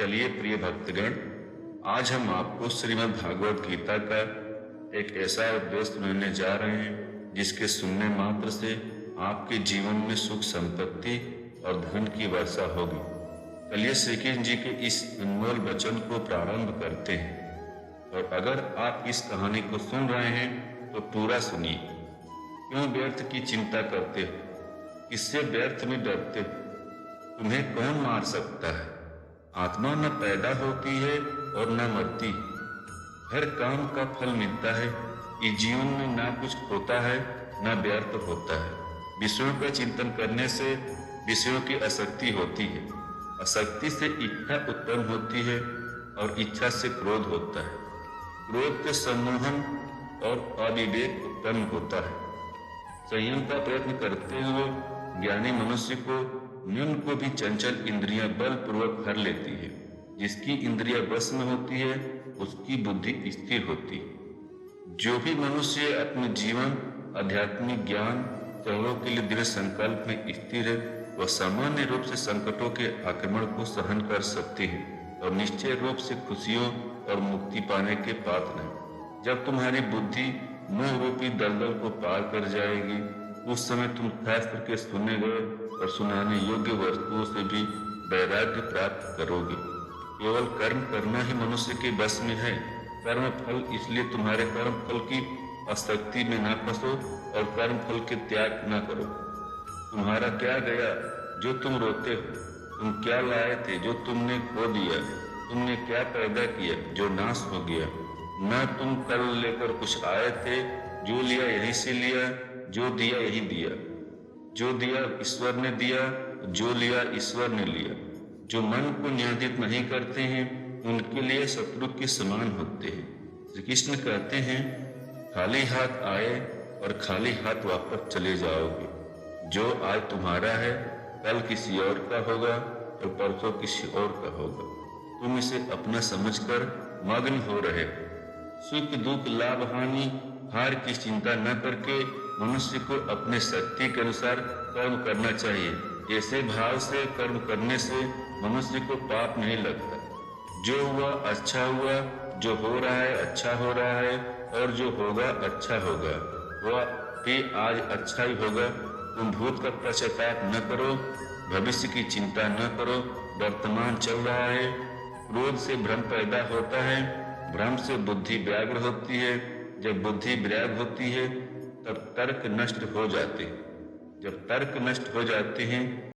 चलिए प्रिय भक्तगण, आज हम आपको श्रीमद् भागवत गीता का एक ऐसा उपदेश सुनाने जा रहे हैं जिसके सुनने मात्र से आपके जीवन में सुख संपत्ति और धन की वर्षा होगी। चलिए श्री कृष्ण जी के इस अनमोल वचन को प्रारंभ करते हैं। और अगर आप इस कहानी को सुन रहे हैं तो पूरा सुनिए। क्यों व्यर्थ की चिंता करते हो? किससे व्यर्थ में डरते हो? तुम्हें कौन मार सकता है? आत्मा न पैदा होती है और न मरती। हर काम का फल मिलता है। इस जीवन में ना कुछ खोता है न व्यर्थ होता है। विषयों का चिंतन करने से विषयों की आसक्ति होती है। आसक्ति से इच्छा उत्पन्न होती है और इच्छा से क्रोध होता है। क्रोध से सम्मोहन और अविवेक उत्पन्न होता है। संयम का प्रयत्न करते हुए ज्ञानी मनुष्य को न्यून को भी चंचल इंद्रियां बलपूर्वक हर लेती है। जिसकी इंद्रियां बस में होती है उसकी बुद्धि स्थिर होती है। जो भी मनुष्य अपने जीवन आध्यात्मिक ज्ञान चरणों के लिए दृढ़ संकल्प में स्थिर है वह सामान्य रूप से संकटों के आक्रमण को सहन कर सकते हैं और निश्चय रूप से खुशियों और मुक्ति पाने के पात्र है। जब तुम्हारी बुद्धि मोह रूपी दलदल को पार कर जाएगी उस समय तुम शास्त्र के सुने गए और सुनाने योग्य वस्तुओं से भी वैराग्य प्राप्त करोगे। केवल कर्म करना ही मनुष्य के बस में है। कर्म फल, इसलिए तुम्हारे कर्म फल की आसक्ति में न फंसो और कर्म फल के त्याग न करो। तुम्हारा क्या गया जो तुम रोते हो? तुम क्या लाए थे जो तुमने खो दिया? तुमने क्या पैदा किया जो नाश हो गया? न तुम कल लेकर कुछ आए थे, जो लिया यहीं से लिया, जो दिया यहीं दिया। जो दिया ईश्वर ने दिया, जो लिया ईश्वर ने लिया। जो मन को नियंत्रित नहीं करते हैं उनके लिए शत्रु के समान होते हैं। श्री कृष्ण कहते हैं, खाली हाथ आए और खाली हाथ वापस चले जाओगे। जो आज तुम्हारा है कल किसी और का होगा और परसों किसी और का होगा। तुम इसे अपना समझकर मग्न हो रहे हो। सुख दुख लाभ हानि हार की चिंता न करके मनुष्य को अपने शक्ति के अनुसार कर्म करना चाहिए। ऐसे भाव से कर्म करने से मनुष्य को पाप नहीं लगता। जो हुआ अच्छा हुआ, जो हो रहा है अच्छा हो रहा है और जो होगा अच्छा होगा। वह भी आज अच्छा ही होगा। तुम भूत का पश्चाताप न करो, भविष्य की चिंता न करो। वर्तमान चल रहा है। क्रोध से भ्रम पैदा होता है, भ्रम से बुद्धि व्याग्र होती है। जब बुद्धि व्याग्र होती है तब तर्क नष्ट हो जाते हैं। जब तर्क नष्ट हो जाते हैं